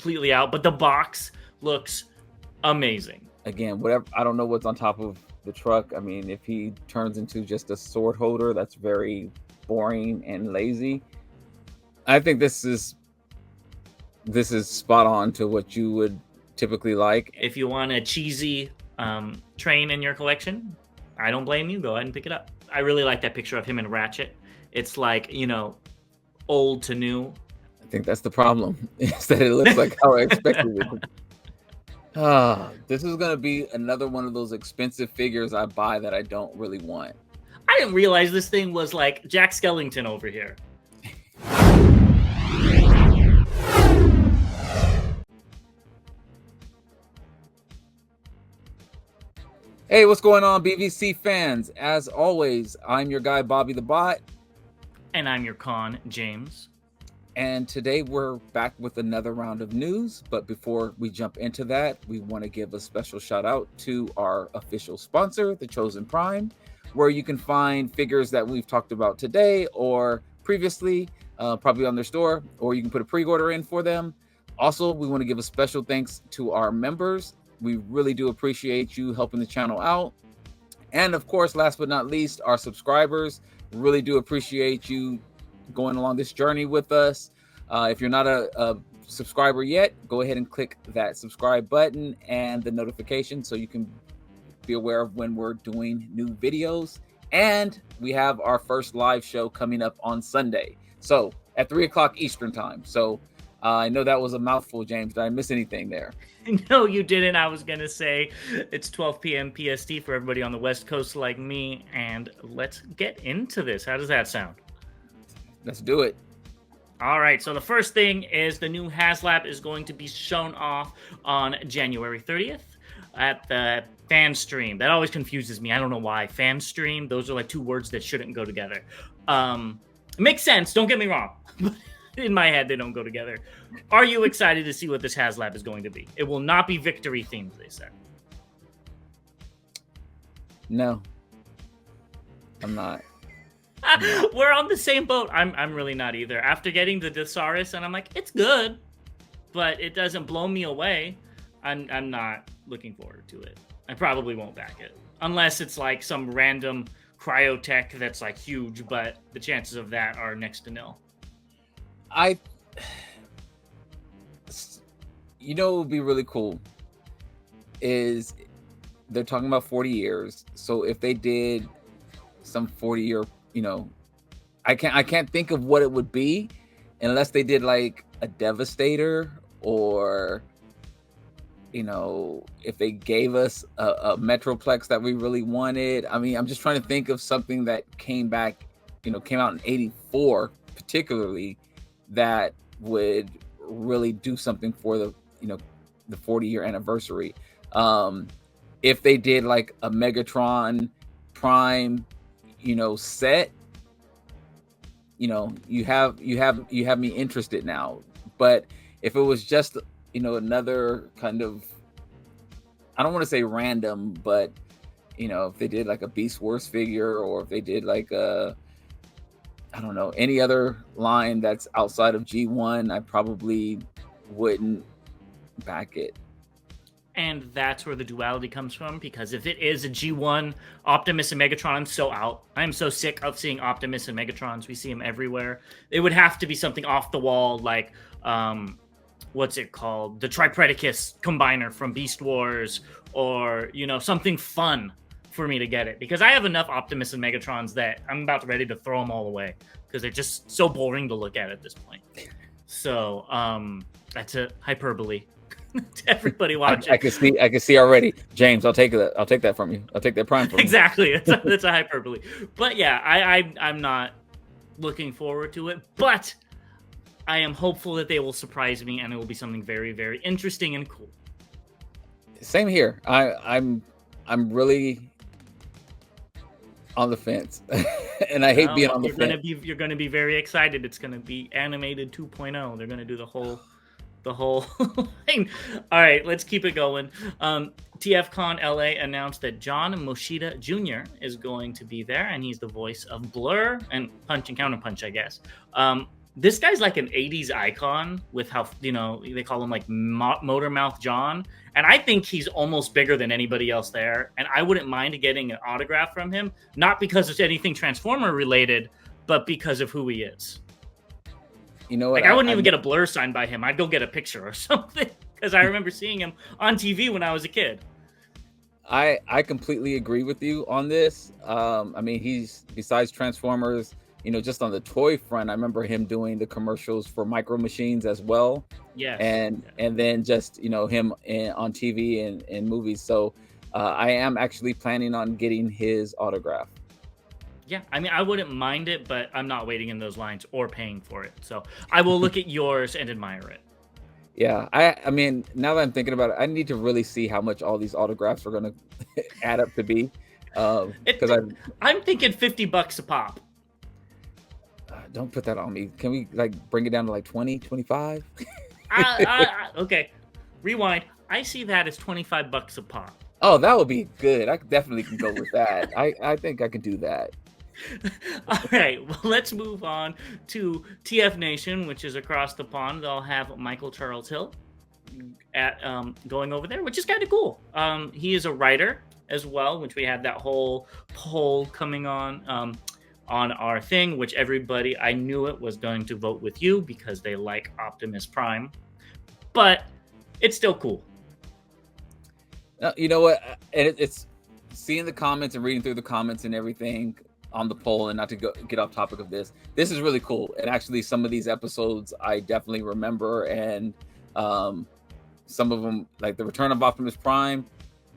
completely out, but the box looks amazing. Again, whatever. I don't know what's on top of the truck. I mean, if he turns into just a sword holder, that's very boring and lazy. I think this is spot on to what you would typically like. If you want a cheesy train in your collection, I don't blame you. Go ahead and pick it up. I really like that picture of him and Ratchet. It's like, you know, old to new. I think that's the problem, is that it looks like how I expected it. This is going to be another one of those expensive figures I buy that I don't really want. I didn't realize this thing was like Jack Skellington over here. Hey, what's going on, BVC fans? As always, I'm your guy, Bobby the Bot. And I'm your con, James. And today we're back with another round of news. But before we jump into that, we want to give a special shout out to our official sponsor, The Chosen Prime, where you can find figures that we've talked about today or previously, probably on their store, or you can put a pre-order in for them. Also, we want to give a special thanks to our members. We really do appreciate you helping the channel out. And of course, last but not least, our subscribers. Really do appreciate you going along this journey with us. If you're not a subscriber yet, go ahead and click that subscribe button and the notification so you can be aware of when we're doing new videos. And we have our first live show coming up on Sunday, so at 3 o'clock Eastern time. So I know that was a mouthful, James. Did I miss anything there? No, you didn't. I was going to say it's 12 p.m. PST for everybody on the West Coast like me. And let's get into this. How does that sound? Let's do it. All right. So the first thing is the new HasLab is going to be shown off on January 30th at the fan stream. That always confuses me. I don't know why. Fan stream, those are like two words that shouldn't go together. It makes sense. Don't get me wrong. In my head, they don't go together. Are you excited to see what this HasLab is going to be? It will not be victory themed, they said. No, I'm not. We're on the same boat. I'm really not either. After getting the Thesaurus, and I'm like, it's good, but it doesn't blow me away. I'm not looking forward to it. I probably won't back it unless it's like some random cryotech that's like huge, but the chances of that are next to nil. You know what would be really cool is they're talking about 40 years. So if they did some 40-year, you know, I can't think of what it would be unless they did like a Devastator, or, you know, if they gave us a Metroplex that we really wanted. I mean, I'm just trying to think of something that came back, you know, came out in '84 particularly, that would really do something for the, you know, the 40-year anniversary. If they did like a Megatron Prime, you know, set, you know, you have me interested now. But if it was just, you know, another kind of, I don't want to say random, but, you know, if they did like a Beast Wars figure, or if they did like a, I don't know, any other line that's outside of G1, I probably wouldn't back it. And that's where the duality comes from, because if it is a G1 Optimus and Megatron, I'm so out. I'm so sick of seeing Optimus and Megatrons. We see them everywhere. It would have to be something off the wall, like, what's it called? The Tripredicus combiner from Beast Wars, or, you know, something fun for me to get it, because I have enough Optimus and Megatrons that I'm about ready to throw them all away because they're just so boring to look at this point. So that's a hyperbole to everybody watching. I can see already. James, I'll take that. I'll take that from you. I'll take that Prime from you. Exactly. That's a hyperbole. But yeah, I'm not looking forward to it, but I am hopeful that they will surprise me and it will be something very, very interesting and cool. Same here. I'm really on the fence, and I hate being on the fence. You're gonna be very excited. It's gonna be animated 2.0. They're gonna do the whole thing. All right, let's keep it going. TFcon LA announced that John Moshida Jr. is going to be there, and he's the voice of Blur and Punch and Counterpunch, I guess. This guy's like an 80s icon with how, they call him like Motor Mouth John. And I think he's almost bigger than anybody else there. And I wouldn't mind getting an autograph from him, not because it's anything Transformer related, but because of who he is. You know what? Like, I wouldn't even get a blur signed by him. I'd go get a picture or something, because I remember seeing him on TV when I was a kid. I completely agree with you on this. I mean, he's, besides Transformers, just on the toy front, I remember him doing the commercials for Micro Machines as well. Yes. And then just, him on TV and movies. So I am actually planning on getting his autograph. Yeah, I mean, I wouldn't mind it, but I'm not waiting in those lines or paying for it. So I will look at yours and admire it. Yeah, I mean, now that I'm thinking about it, I need to really see how much all these autographs are going to add up to be. Because I'm thinking $50 a pop. Don't put that on me. Can we bring it down to 20, 25? Okay, rewind. I see that as $25 a pop. Oh, that would be good. I definitely can go with that. I think I can do that. All right, well, let's move on to TF Nation, which is across the pond. They'll have Michael Charles Hill going over there, which is kind of cool. He is a writer as well, which we had that whole poll coming on our thing, which everybody, I knew it was going to vote with you because they like Optimus Prime, but it's still cool. You know what? It's seeing the comments and reading through the comments and everything on the poll, and not to get off topic of this. This is really cool. And actually, some of these episodes I definitely remember, and some of them, like the Return of Optimus Prime,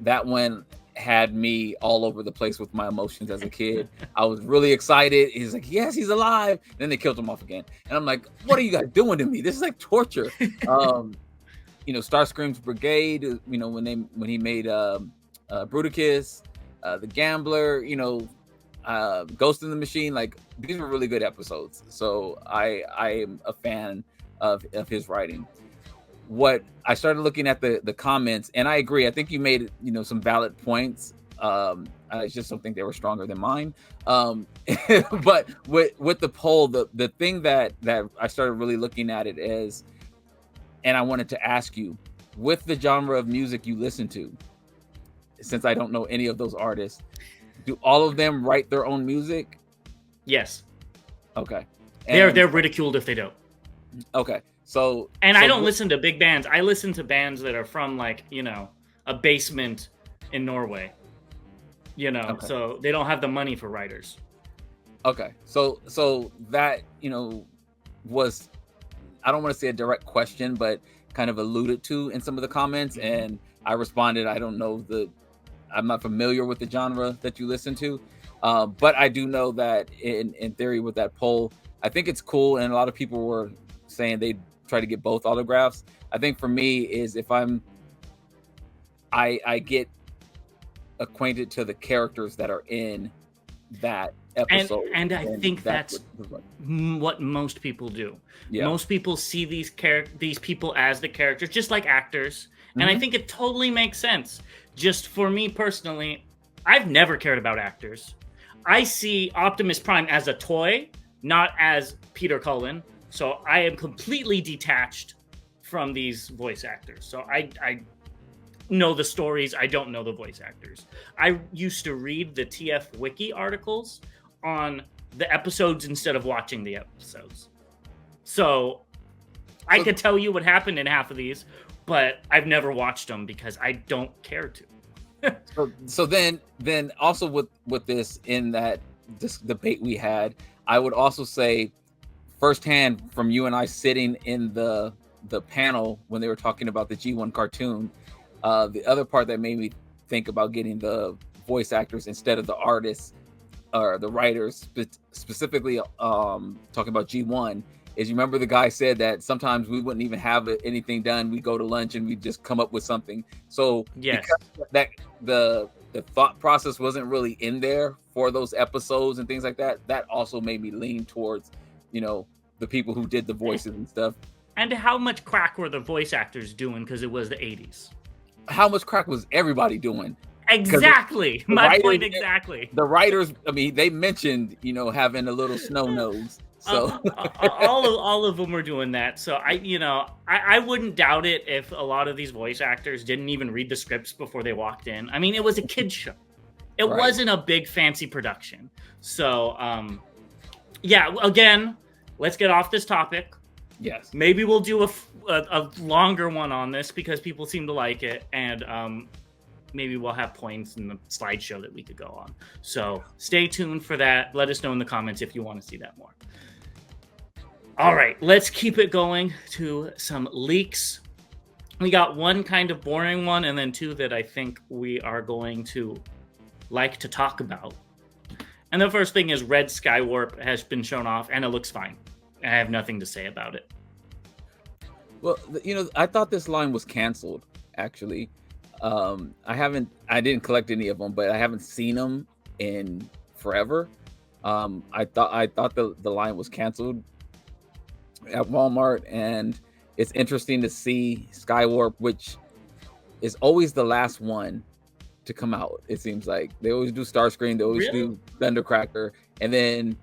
that one had me all over the place with my emotions as a kid. I was really excited. He's like, yes, he's alive. Then they killed him off again. And I'm like, what are you guys doing to me? This is like torture. Starscream's Brigade, when he made Bruticus, The Gambler, Ghost in the Machine, these were really good episodes. So I am a fan of his writing. What I started looking at the comments, and I agree. I think you made some valid points. I just don't think they were stronger than mine. But with the poll, the thing that I started really looking at it is, and I wanted to ask you, with the genre of music you listen to, since I don't know any of those artists, do all of them write their own music? Yes. Okay. They're ridiculed if they don't. Okay. I don't listen to big bands. I listen to bands that are from a basement in Norway. Okay. So they don't have the money for writers. Okay. So that, was, I don't want to say a direct question, but kind of alluded to in some of the comments. Mm-hmm. And I responded, I don't know I'm not familiar with the genre that you listen to. But I do know that in theory with that poll, I think it's cool. And a lot of people were saying they'd try to get both autographs. I think for me is if I get acquainted to the characters that are in that episode. And I think that's what most people do. Yeah. Most people see these people as the characters, just like actors. Mm-hmm. And I think it totally makes sense. Just for me personally, I've never cared about actors. I see Optimus Prime as a toy, not as Peter Cullen. So I am completely detached from these voice actors. So I know the stories. I don't know the voice actors. I used to read the TF Wiki articles on the episodes instead of watching the episodes. So I could tell you what happened in half of these, but I've never watched them because I don't care to. so then also with this debate we had, I would also say firsthand from you and I sitting in the panel when they were talking about the G1 cartoon, the other part that made me think about getting the voice actors instead of the artists or the writers, specifically talking about G1, is you remember the guy said that sometimes we wouldn't even have anything done. We go to lunch and we just come up with something. So yes, that the thought process wasn't really in there for those episodes and things like that. That also made me lean towards, the people who did the voices and stuff. And how much crack were the voice actors doing? Because it was the 80s. How much crack was everybody doing? Exactly. My point exactly. The writers, I mean, they mentioned, having a little snow nose. So all of them were doing that. So I wouldn't doubt it if a lot of these voice actors didn't even read the scripts before they walked in. I mean, it was a kid's show. It Right. wasn't a big fancy production. So yeah, again, let's get off this topic. yes, Maybe we'll do a longer one on this because people seem to like it, and maybe we'll have points in the slideshow that we could go on. So stay tuned for that. Let us know in the comments if you want to see that more. All right, let's keep it going to some leaks. We got one kind of boring one, and then two that I think we are going to like to talk about. And the first thing is Red Skywarp has been shown off, and it looks fine. I have nothing to say about it. well, I thought this line was canceled. Actually, I didn't collect any of them, but I haven't seen them in forever. I thought the line was canceled at Walmart, and it's interesting to see Skywarp, which is always the last one to come out. It seems like they always do Starscream, they always do Thundercracker, and then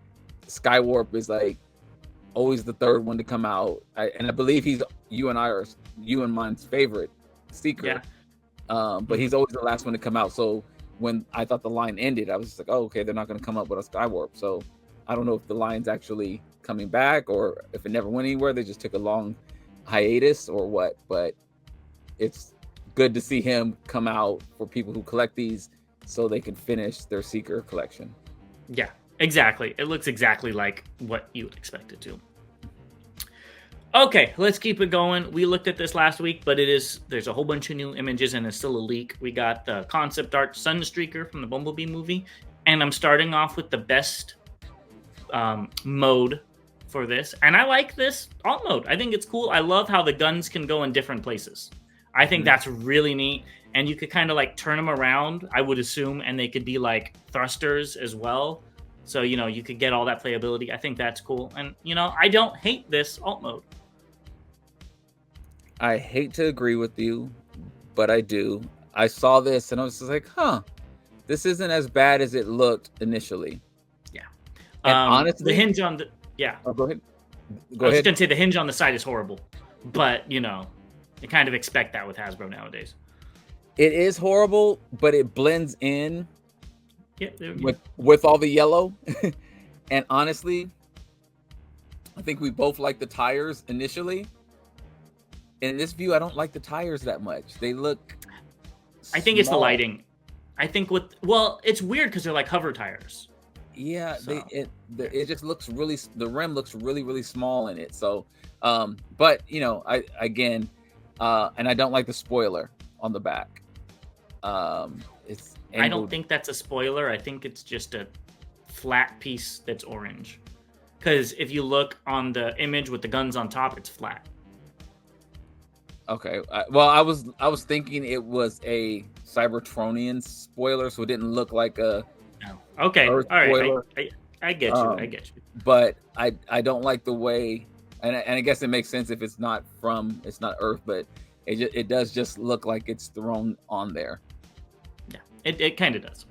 Skywarp is like always the third one to come out. And I believe he's you and mine's favorite Seeker. Yeah. But he's always the last one to come out. So when I thought the line ended, I was just like, oh, okay, they're not going to come up with a Skywarp. So I don't know if the line's actually coming back or if it never went anywhere. They just took a long hiatus or what. But it's good to see him come out for people who collect these so they can finish their Seeker collection. Yeah, exactly. It looks exactly like what you would expect it to. Okay, let's keep it going. We looked at this last week, but there's a whole bunch of new images and it's still a leak. We got the concept art Sunstreaker from the Bumblebee movie, and I'm starting off with the best mode for this. And I like this alt mode. I think it's cool. I love how the guns can go in different places. I think that's really neat. And you could kind of like turn them around, I would assume, and they could be like thrusters as well. So, you could get all that playability. I think that's cool. And, I don't hate this alt mode. I hate to agree with you, but I do. I saw this and I was just like, this isn't as bad as it looked initially. Yeah. And honestly, the hinge on the... Yeah. Oh, go ahead. I was just going to say the hinge on the side is horrible. But, you kind of expect that with Hasbro nowadays. It is horrible, but it blends in Yeah, with all the yellow. And honestly, I think we both like the tires initially. In this view, I don't like the tires that much. They look I think it's the lighting. I think it's weird because they're like hover tires. Yeah, So. it just looks really, the rim looks really, really small in it. So, but I don't like the spoiler on the back. It's angled. I don't think that's a spoiler. I think it's just a flat piece that's orange. Because if you look on the image with the guns on top, it's flat. Okay. Well, I was thinking it was a Cybertronian spoiler, so it didn't look like a. No. Okay. Earth All right. spoiler. I get you. I get you. But I don't like the way, and I guess it makes sense if it's not Earth, but it does just look like it's thrown on there. Yeah, it kind of does.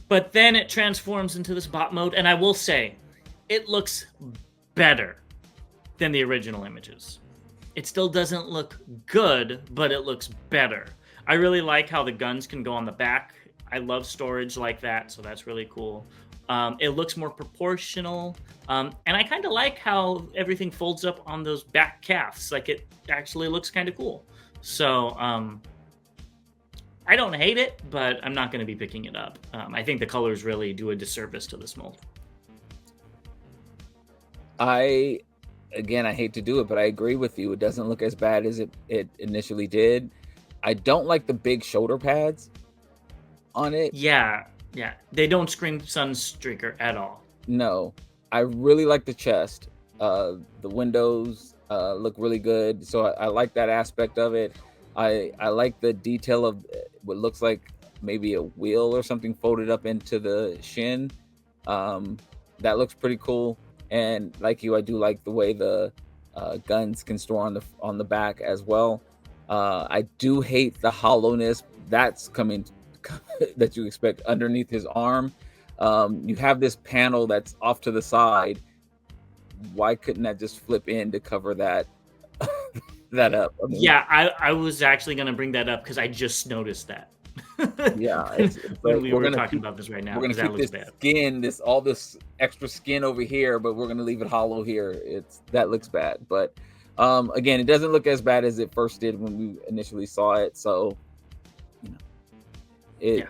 But then it transforms into this bot mode, and I will say, it looks better than the original images. It still doesn't look good, but it looks better. I really like how the guns can go on the back. I love storage like that, so that's really cool. It looks more proportional, and I kind of like how everything folds up on those back calves. Like, it actually looks kind of cool. So I don't hate it, but I'm not going to be picking it up. I think the colors really do a disservice to this mold. I hate to do it, but I agree with you. It doesn't look as bad as it initially did. I don't like the big shoulder pads on it. Yeah. They don't scream Sunstreaker at all. No. I really like the chest. The windows look really good. So I like that aspect of it. I like the detail of what looks like maybe a wheel or something folded up into the shin. That looks pretty cool. And like you, I do like the way the guns can store on the back as well. I do hate the hollowness that's coming that you expect underneath his arm. You have this panel that's off to the side why couldn't that just flip in to cover that that up? I mean, Yeah, I was actually going to bring that up because I just noticed that. yeah, it's when like we we're were gonna talking keep, about this right now, we're gonna because that keep looks this bad. skin, all this extra skin over here, but we're gonna leave it hollow here. That looks bad, but again, it doesn't look as bad as it first did when we initially saw it. So, you know,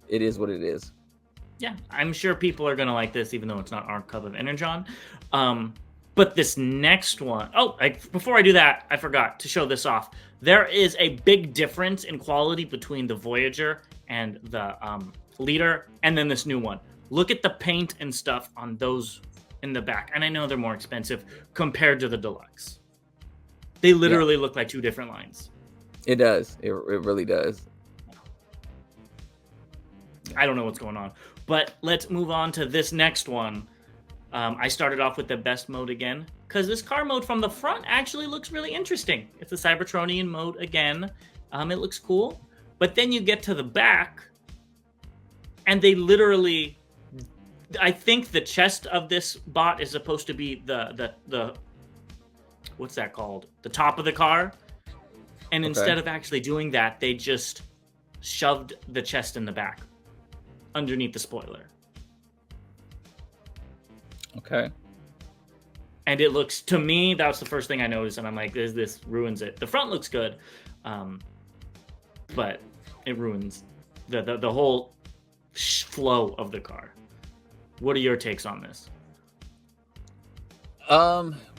it is what it is. Yeah, I'm sure people are going to like this, even though it's not our cup of Energon. But this next one... Oh, before I do that, I forgot to show this off. There is a big difference in quality between the Voyager and the Leader, and then this new one. Look at the paint and stuff on those in the back. And I know they're more expensive compared to the Deluxe. They literally look like two different lines. It does. It really does. I don't know what's going on. But let's move on to this next one. I started off with the best mode again, because this car mode from the front actually looks really interesting. It's a Cybertronian mode again. It looks cool. But then you get to the back, and they literally... I think the chest of this bot is supposed to be the what's that called? The top of the car. And instead of actually doing that, they just shoved the chest in the back underneath the spoiler. Okay. And it looks, to me, that was the first thing I noticed, and I'm like, this ruins it. The front looks good, but it ruins the whole flow of the car. What are your takes on this?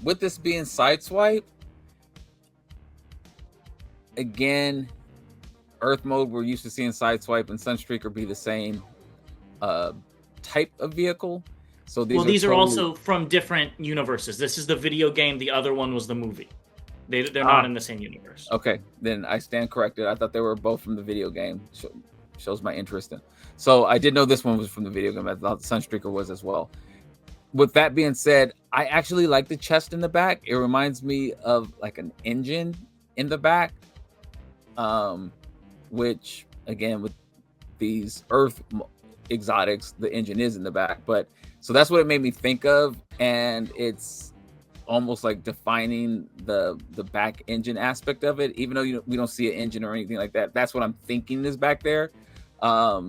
With this being Sideswipe, again, Earth mode, we're used to seeing Sideswipe and Sunstreaker be the same type of vehicle. So these are also from different universes. This is the video game. The other one was the movie. They're not in the same universe. Okay, then I stand corrected. I thought they were both from the video game. Shows my interest in. So I did know this one was from the video game. I thought Sunstreaker was as well. With that being said, I actually like the chest in the back. It reminds me of like an engine in the back, which again with these Earth exotics, the engine is in the back. But so that's what it made me think of, and it's almost like defining the back engine aspect of it. Even though we don't see an engine or anything like that, that's what I'm thinking is back there. I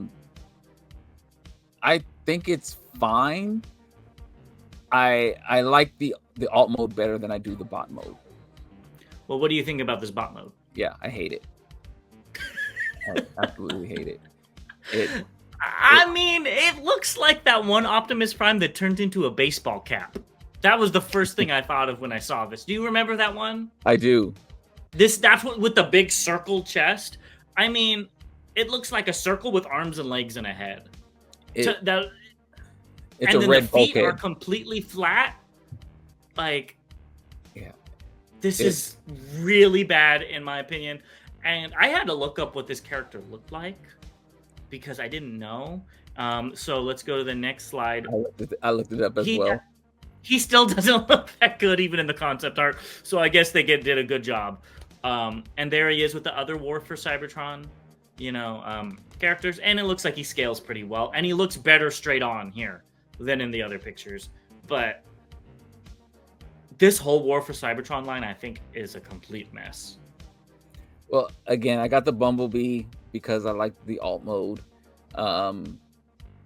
think it's fine. I like the alt mode better than I do the bot mode. Well, what do you think about this bot mode? Yeah, I hate it. I absolutely hate it. I mean, it looks like that one Optimus Prime that turned into a baseball cap. That was the first thing I thought of when I saw this. Do you remember that one? I do. That's what, with the big circle chest. I mean, it looks like a circle with arms and legs and a head. It's and a then red the feet bulkhead. are completely flat. Like, yeah, this is really bad in my opinion. And I had to look up what this character looked like because I didn't know. So let's go to the next slide. I looked it up as well. He still doesn't look that good even in the concept art. So I guess they did a good job. And there he is with the other War for Cybertron, characters. And it looks like he scales pretty well. And he looks better straight on here than in the other pictures. But this whole War for Cybertron line, I think, is a complete mess. Well, again, I got the Bumblebee because I like the alt mode. And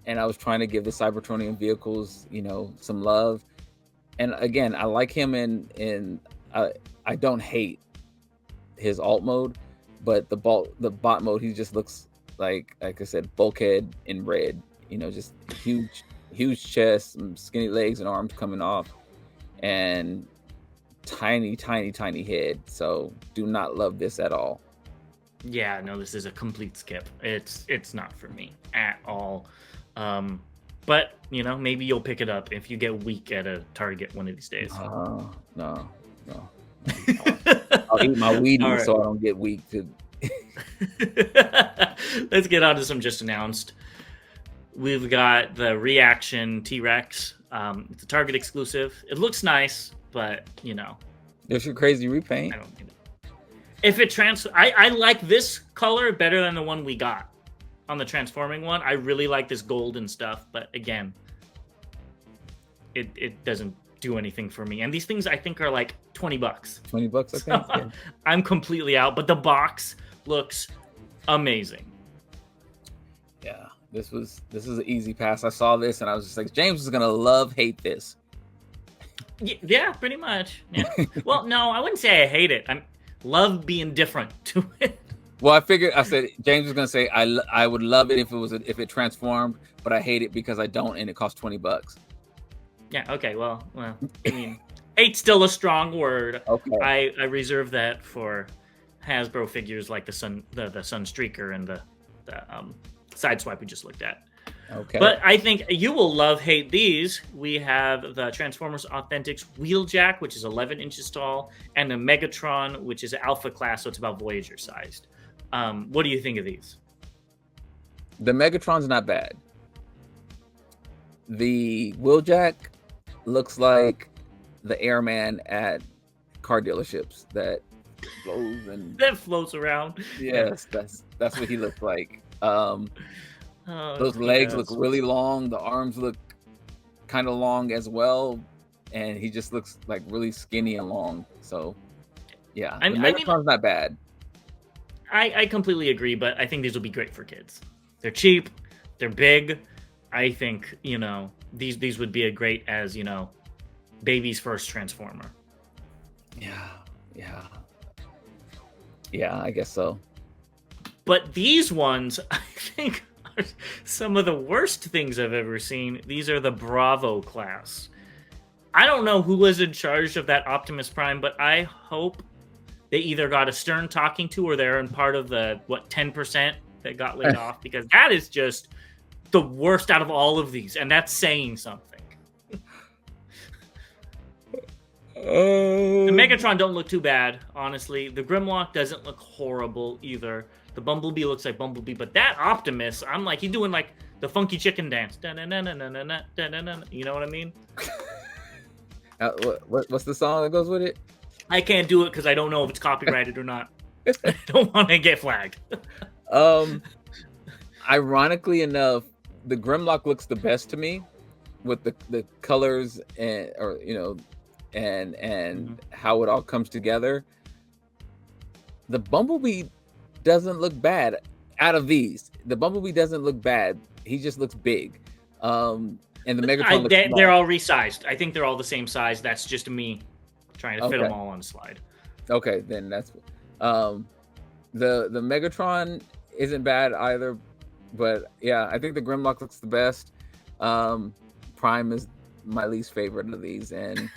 I was trying to give the Cybertronian vehicles, some love. And again, I like him in I don't hate his alt mode, but the bot mode, he just looks like I said, bulkhead in red, just huge chest, some skinny legs and arms coming off, and tiny head. So do not love this at all. Yeah, no, this is a complete skip. It's not for me at all. But maybe you'll pick it up if you get weak at a Target one of these days. No. I'll eat my weed right. So I don't get weak. Let's get on to some just announced. We've got the Reaction T-Rex. It's a Target exclusive. It looks nice, but there's your crazy repaint. I don't think if it I like this color better than the one we got on the transforming one. I really like this gold and stuff, but again, it doesn't do anything for me. And these things I think are like $20. $20, I think. Yeah. I'm completely out, but the box looks amazing. Yeah, this is an easy pass. I saw this and I was just like, James is gonna hate this. Yeah, pretty much. Yeah. Well, no, I wouldn't say I hate it. I love being different to it. Well, I said James was gonna say I would love it if it transformed, but I hate it because I don't, and it costs $20. Yeah. Okay. Well. I mean, hate's still a strong word. Okay. I reserve that for Hasbro figures like the Sunstreaker and the Sideswipe we just looked at. Okay. But I think you will hate these. We have the Transformers Authentics Wheeljack, which is 11 inches tall, and the Megatron, which is Alpha class, so it's about Voyager sized. What do you think of these? The Megatron's not bad. The Wheeljack looks like the airman at car dealerships that floats around. Yes, that's what he looks like. Those legs look really long. The arms look kind of long as well, and he just looks like really skinny and long. So, yeah, the Megatron's not bad. I completely agree, but I think these will be great for kids. They're cheap, they're big. I think these would be a great as baby's first Transformer. Yeah, I guess so. But these ones, I think, are some of the worst things I've ever seen. These are the Bravo class. I don't know who was in charge of that Optimus Prime, but I hope they either got a stern talking to or they're in part of the 10% that got laid off, because that is just the worst out of all of these, and that's saying something. The Megatron don't look too bad, honestly. The Grimlock doesn't look horrible either. The Bumblebee looks like Bumblebee, but that Optimus, I'm like, he's doing like the funky chicken dance. You know what I mean? What's the song that goes with it? I can't do it because I don't know if it's copyrighted or not. I don't want to get flagged. Ironically enough, the Grimlock looks the best to me with the colors and how it all comes together. The Bumblebee doesn't look bad out of these. The Bumblebee doesn't look bad. He just looks big. And the Megatron looks small. They're all resized. I think they're all the same size. That's just me trying to fit them all on a slide. Okay, then that's the Megatron isn't bad either. But yeah, I think the Grimlock looks the best. Prime is my least favorite of these, and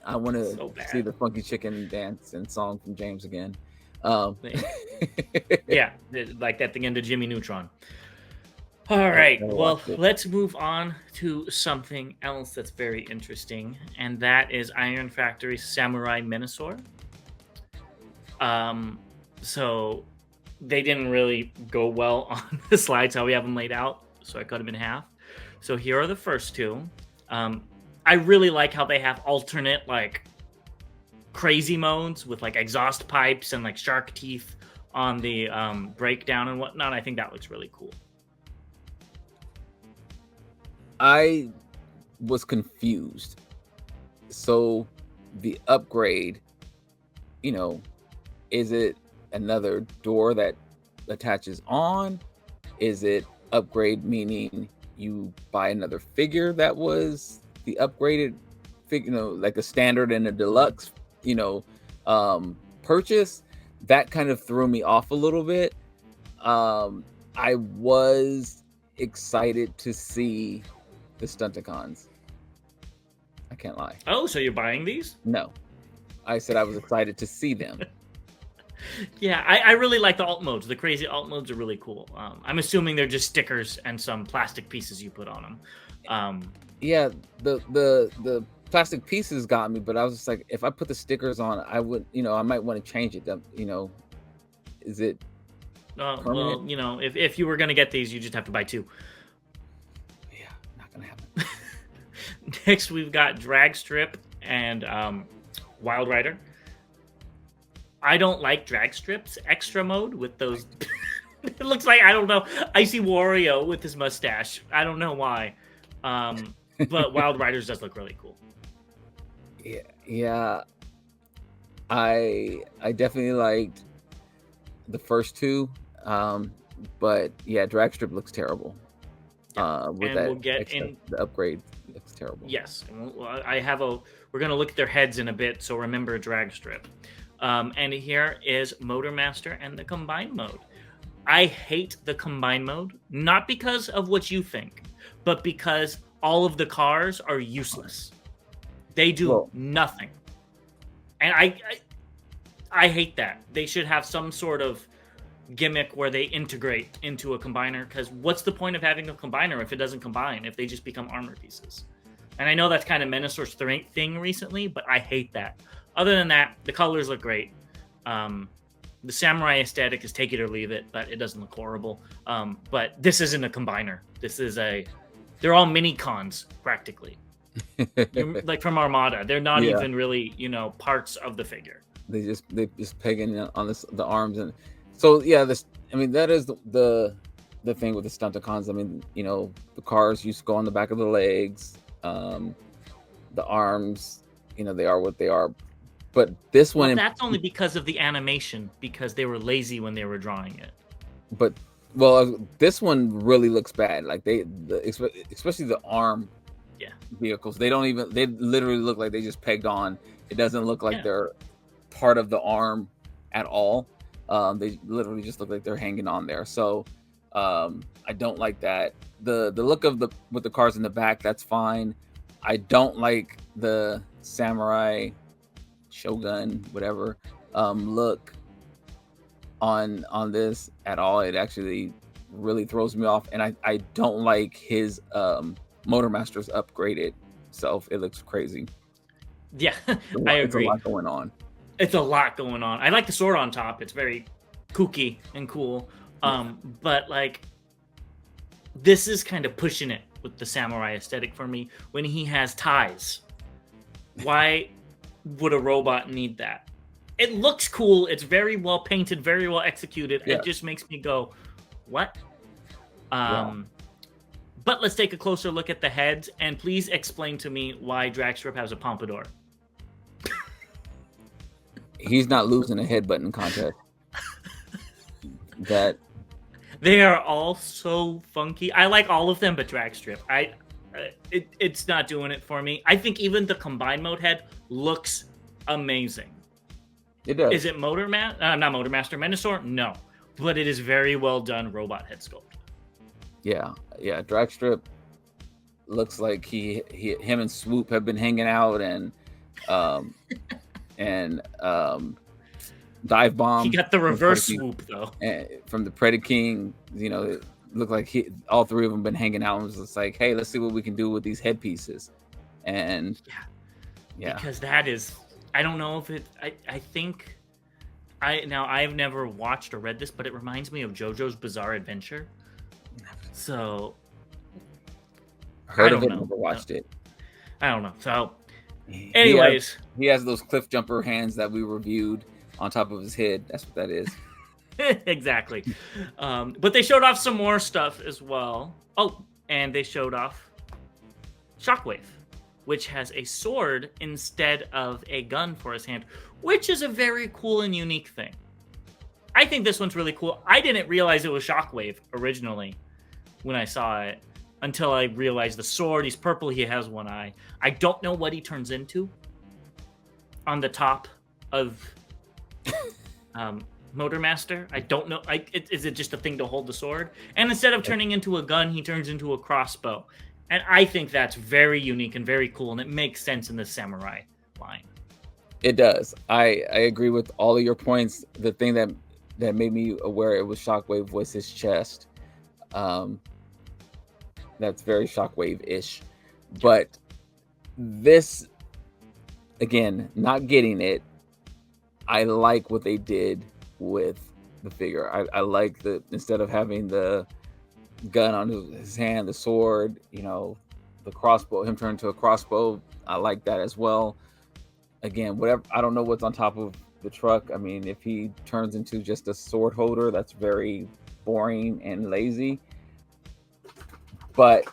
I want to see the funky chicken dance and song from James again. Yeah, like that thing into Jimmy Neutron. All right, well, let's move on to something else that's very interesting, and that is Iron Factory's Samurai Minosaur. So they didn't really go well on the slides how we have them laid out, so I cut them in half. So here are the first two. I really like how they have alternate like crazy modes with like exhaust pipes and like shark teeth on the breakdown and whatnot. I think that looks really cool. I was confused. So the upgrade, is it another door that attaches on? Is it upgrade meaning you buy another figure that was the upgraded figure, like a standard and a deluxe, purchase? That kind of threw me off a little bit. I was excited to see the Stunticons. I can't lie. Oh, so you're buying these? No. I said I was excited to see them. Yeah, I really like the alt modes. The crazy alt modes are really cool. I'm assuming they're just stickers and some plastic pieces you put on them. Yeah, the plastic pieces got me, but I was just like, if I put the stickers on, I would, I might want to change it. Is it? Well, if you were gonna get these, you just have to buy two. Yeah, not gonna happen. Next, we've got Drag Strip and Wild Rider. I don't like Drag Strip's extra mode with those. It looks like, I don't know, Icy Wario with his mustache. I don't know why. But Wild Riders does look really cool. Yeah. I definitely liked the first two, but yeah, drag strip looks terrible. With And that we'll get extra, in. the upgrade looks terrible. Yes, I have a. We're gonna look at their heads in a bit, so remember drag strip. And here is Motor Master and the combine mode. I hate the combine mode, not because of what you think, but because all of the cars are useless. They do nothing, and I hate that. They should have some sort of gimmick where they integrate into a combiner, because what's the point of having a combiner if it doesn't combine, if they just become armor pieces? And I know that's kind of Menosaur's thing recently, but I hate that. Other than that, the colors look great. The samurai aesthetic is take it or leave it, but it doesn't look horrible. But this isn't a combiner. They're all mini cons practically. Like from Armada. They're not even really, parts of the figure. They just pegging on the arms. And so yeah, that is the thing with the Stunticons. I mean, the cars used to go on the back of the legs. The arms, they are what they are. But this one, that's only because of the animation, because they were lazy when they were drawing it. But this one really looks bad. Like especially the arm vehicles. They literally look like they just pegged on. It doesn't look like they're part of the arm at all. They literally just look like they're hanging on there. So I don't like that. The look of with the cars in the back, that's fine. I don't like the samurai, shogun, whatever look on this at all. It actually really throws me off, and I don't like his Motor Master's upgraded self. It looks crazy. Yeah, I agree. It's a lot going on. It's a lot going on. I like the sword on top. It's very kooky and cool. But like, this is kind of pushing it with the samurai aesthetic for me. When he has ties, why would a robot need that? It looks cool. It's very well painted, very well executed. Yeah. It just makes me go, what? But let's take a closer look at the heads, and please explain to me why Dragstrip has a pompadour. He's not losing a headbutting contest. That they are all so funky. I like all of them, but Dragstrip, it's not doing it for me. I think even the combined mode head looks amazing. It does. Is it not Motor Master Menosaur? No, but it is very well done robot head sculpt. Yeah. Dragstrip looks like him and Swoop have been hanging out, and Dive Bomb. He got the reverse swoop though. From the Predaking, it looked like all three of them been hanging out and was just like, hey, let's see what we can do with these headpieces. And yeah. Because that is, I don't know if I think I've never watched or read this, but it reminds me of JoJo's Bizarre Adventure. So heard of it, never watched it. I don't know. So anyways, he has those cliff jumper hands that we reviewed on top of his head. That's what that is. Exactly. But they showed off some more stuff as well. Oh, and they showed off Shockwave, which has a sword instead of a gun for his hand, which is a very cool and unique thing. I think this one's really cool. I didn't realize it was Shockwave originally when I saw it, until I realized the sword. He's purple. He has one eye. I don't know what he turns into on the top of Motor Master. I don't know. Is it just a thing to hold the sword? And instead of turning into a gun, he turns into a crossbow. And I think that's very unique and very cool, and it makes sense in the samurai line. It does. I agree with all of your points. The thing that made me aware it was Shockwave was his chest. That's very Shockwave-ish. But this, again, not getting it, I like what they did with the figure. I like instead of having the gun on his hand, the sword, the crossbow, him turn to a crossbow. I like that as well. Again, whatever. I don't know what's on top of the truck. I mean, if he turns into just a sword holder, that's very boring and lazy. But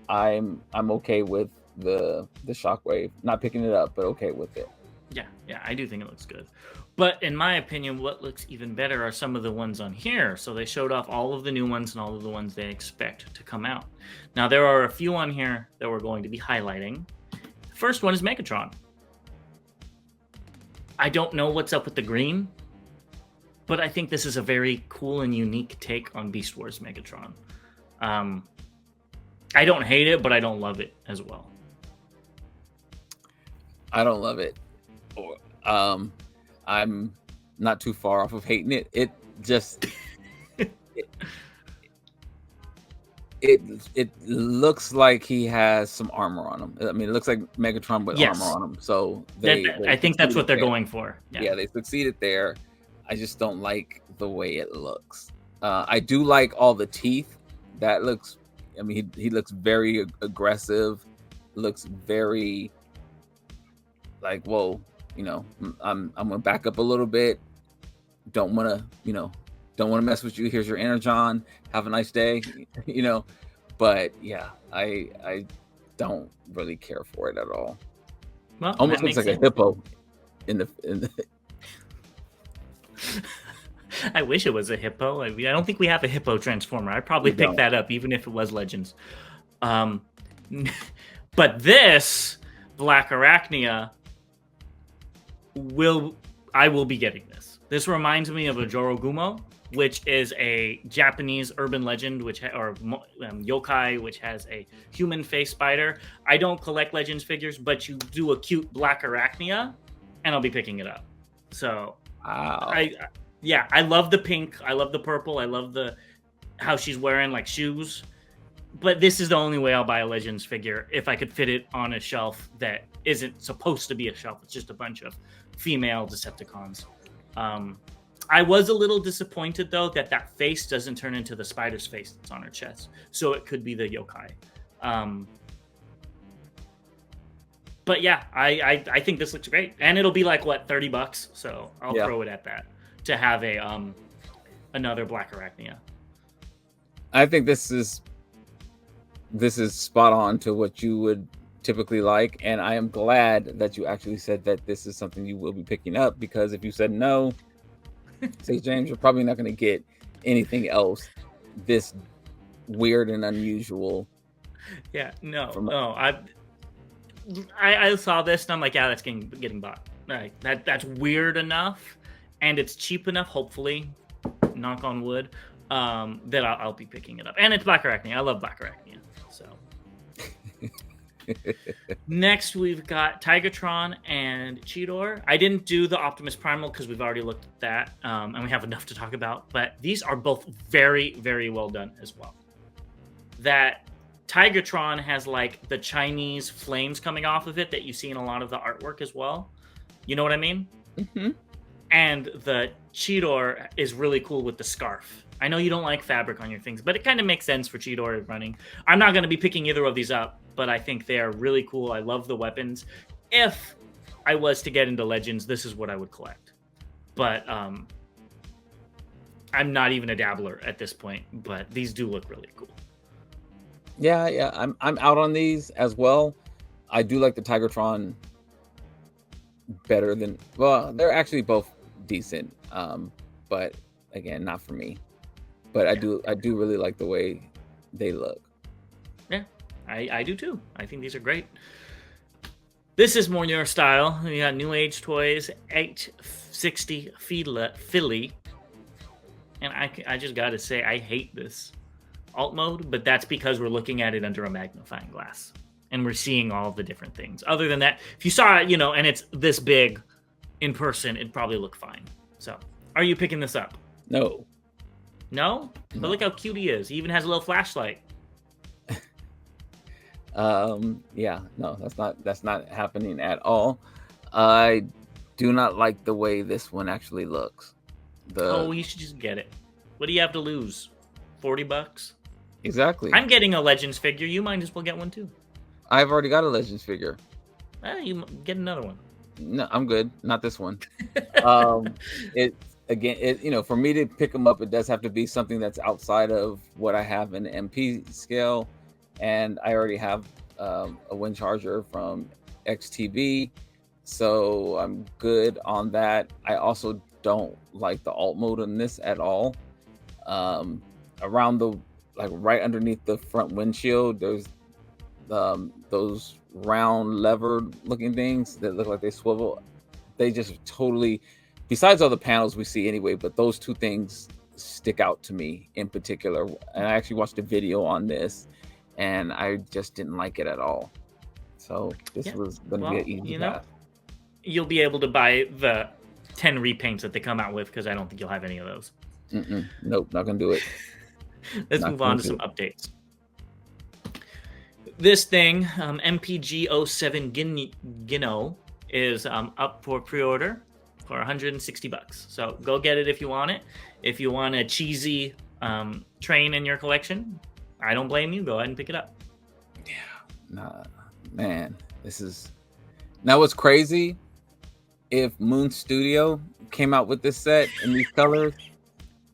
I'm okay with the shockwave. Not picking it up, but okay with it. Yeah, I do think it looks good. But in my opinion, what looks even better are some of the ones on here. So they showed off all of the new ones and all of the ones they expect to come out. Now, there are a few on here that we're going to be highlighting. The first one is Megatron. I don't know what's up with the green, but I think this is a very cool and unique take on Beast Wars Megatron. I don't hate it, but I don't love it as well. I don't love it. I'm not too far off of hating it. It just it looks like he has some armor on him. I mean, it looks like Megatron with armor on him. So I think that's what they're going for. Yeah, they succeeded there. I just don't like the way it looks. I do like all the teeth. That looks. I mean, he looks very aggressive. Looks very like, whoa. You know, I'm gonna back up a little bit. Don't want to mess with you. Here's your energon. Have a nice day. You know, but yeah, I don't really care for it at all. Well, almost looks like a hippo in the I wish it was a hippo. I mean, I don't think we have a hippo transformer. I'd probably pick that up even if it was Legends. But this Black Arachnia I will be getting this. This reminds me of a Jorogumo, which is a Japanese urban legend, or yokai, which has a human face spider. I don't collect Legends figures, but you do a cute Black Arachnia, and I'll be picking it up. So, wow. I love the pink. I love the purple. I love how she's wearing like shoes. But this is the only way I'll buy a Legends figure if I could fit it on a shelf that isn't supposed to be a shelf. It's just a bunch of female Decepticons. I was a little disappointed, though, that face doesn't turn into the spider's face that's on her chest. So it could be the yokai. But yeah, I think this looks great. And it'll be like, what, $30? So I'll throw it at that to have another Black Arachnia. I think this is spot on to what you would typically like, and I am glad that you actually said that this is something you will be picking up, because if you said no, say James, you're probably not going to get anything else this weird and unusual. Yeah, no. I saw this and I'm like, yeah, that's getting bought. Like, that's weird enough, and it's cheap enough, hopefully, knock on wood, that I'll be picking it up. And it's Black Arachnia. I love Black Arachnia. So next we've got Tigatron and Cheetor. I didn't do the Optimus Primal because we've already looked at that, and we have enough to talk about. But these are both very, very well done as well. That Tigatron has like the Chinese flames coming off of it that you see in a lot of the artwork as well. You know what I mean? Mm-hmm. And the Cheetor is really cool with the scarf. I know you don't like fabric on your things, but it kind of makes sense for Cheetor running. I'm not going to be picking either of these up, but I think they are really cool. I love the weapons. If I was to get into Legends, this is what I would collect. But I'm not even a dabbler at this point, but these do look really cool. Yeah, I'm out on these as well. I do like the Tigatron better than, well, they're actually both decent, but again, not for me. But I do really like the way they look. Yeah, I do too. I think these are great. This is more your style. We got New Age Toys 860 Philly. And I just got to say, I hate this alt mode, but that's because we're looking at it under a magnifying glass. And we're seeing all the different things. Other than that, if you saw it, and it's this big in person, it'd probably look fine. So, are you picking this up? No. No? But look how cute he is. He even has a little flashlight. Yeah, no, that's not happening at all. I do not like the way this one actually looks. You should just get it. What do you have to lose? $40? Exactly. I'm getting a Legends figure. You might as well get one too. I've already got a Legends figure. You get another one. No, I'm good. Not this one. For me to pick them up, it does have to be something that's outside of what I have in the MP scale, and I already have a windcharger from XTB, so I'm good on that. I also don't like the alt mode in this at all. Around the right underneath the front windshield, there's those round levered looking things that look like they swivel. They just totally, besides all the panels we see anyway, but those two things stick out to me in particular. And I actually watched a video on this and I just didn't like it at all. So this was going to be an easy path. You'll be able to buy the 10 repaints that they come out with, because I don't think you'll have any of those. Nope, not going to do it. Let's move on to some updates. This thing, MPG07 Gino, is up for pre-order for $160. So go get it if you want it. If you want a cheesy train in your collection, I don't blame you. Go ahead and pick it up. Yeah, nah, man, this is... Now what's crazy, if Moon Studio came out with this set in these colors,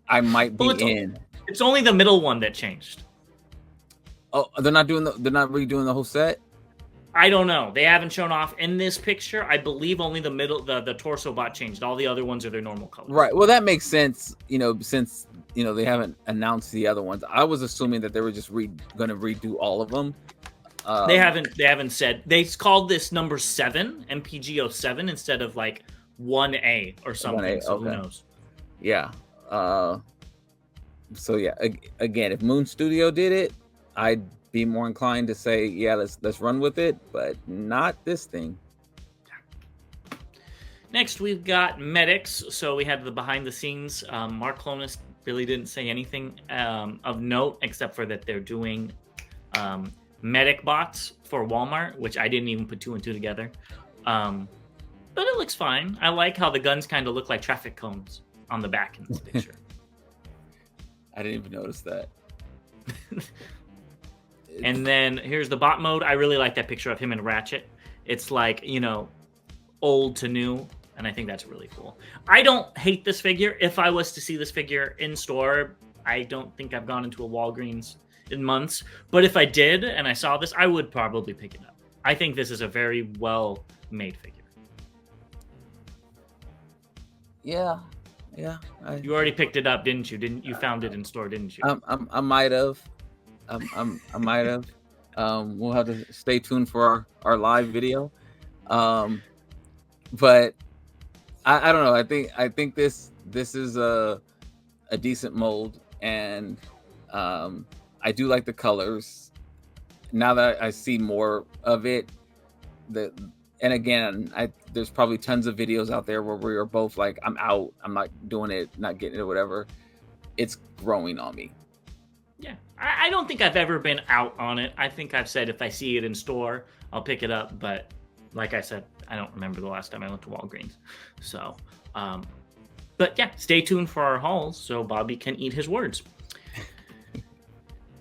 I might be in. It's only the middle one that changed. Oh, they're not redoing the whole set? I don't know. They haven't shown off in this picture. I believe only the middle, the torso bot changed. All the other ones are their normal colors. Right. Well, that makes sense. Since they haven't announced the other ones. I was assuming that they were just going to redo all of them. They haven't said. They called this number 7 MPG07 instead of like 1A or something. 1A, so okay. Who knows? Yeah. So yeah. Again, if Moon Studio did it, I'd be more inclined to say, yeah, let's run with it, but not this thing. Next, we've got medics. So we had the behind the scenes. Mark Clonus really didn't say anything of note, except for that they're doing medic bots for Walmart, which I didn't even put 2 and 2 together. But it looks fine. I like how the guns kind of look like traffic cones on the back in this picture. I didn't even notice that. And then here's the bot mode. I really like that picture of him and Ratchet. It's like, old to new. And I think that's really cool. I don't hate this figure. If I was to see this figure in store, I don't think I've gone into a Walgreens in months. But if I did and I saw this, I would probably pick it up. I think this is a very well-made figure. Yeah. You already picked it up, didn't you? You found it in store, didn't you? I might have. I might have. We'll have to stay tuned for our live video. But I don't know. I think this is a decent mold, and I do like the colors. Now that I see more of it, and again, there's probably tons of videos out there where we are both like, I'm out, I'm not doing it, not getting it, whatever. It's growing on me. Yeah, I don't think I've ever been out on it. I think I've said if I see it in store, I'll pick it up. But like I said, I don't remember the last time I went to Walgreens. So, but yeah, stay tuned for our hauls so Bobby can eat his words.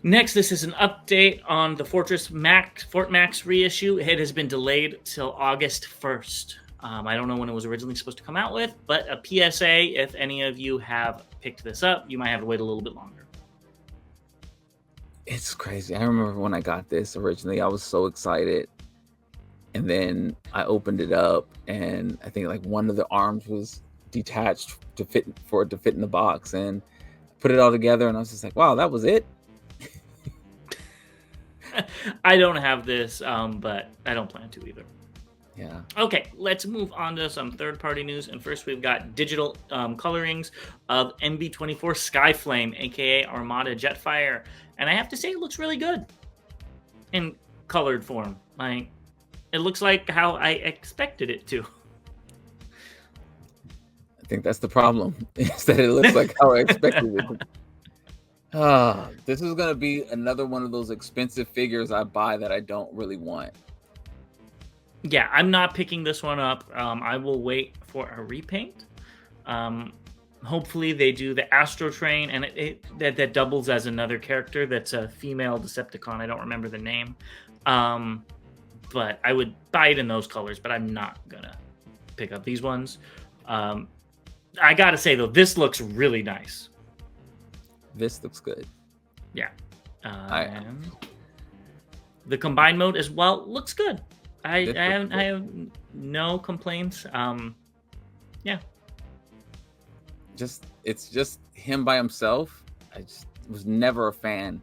Next, this is an update on the Fort Max reissue. It has been delayed till August 1st. I don't know when it was originally supposed to come out with, but a PSA, if any of you have picked this up, you might have to wait a little bit longer. It's crazy. I remember when I got this originally, I was so excited. And then I opened it up and I think like one of the arms was detached for it to fit in the box, and put it all together and I was just like, wow, that was it. I don't have this, but I don't plan to either. Yeah. Okay, let's move on to some third-party news. And first, we've got digital colorings of MB24 Skyflame, aka Armada Jetfire, and I have to say, it looks really good in colored form. Like, it looks like how I expected it to. I think that's the problem, is that it looks like how I expected it. This is gonna be another one of those expensive figures I buy that I don't really want. Yeah, I'm not picking this one up. I will wait for a repaint. Hopefully they do the Astro Train, and that doubles as another character that's a female Decepticon. I don't remember the name. But I would buy it in those colors, but I'm not gonna pick up these ones. I gotta say though, this looks really nice. This looks good. Yeah. And The combined mode as well looks good. I This looks have good. I have no complaints. Yeah. It's just him by himself. I just was never a fan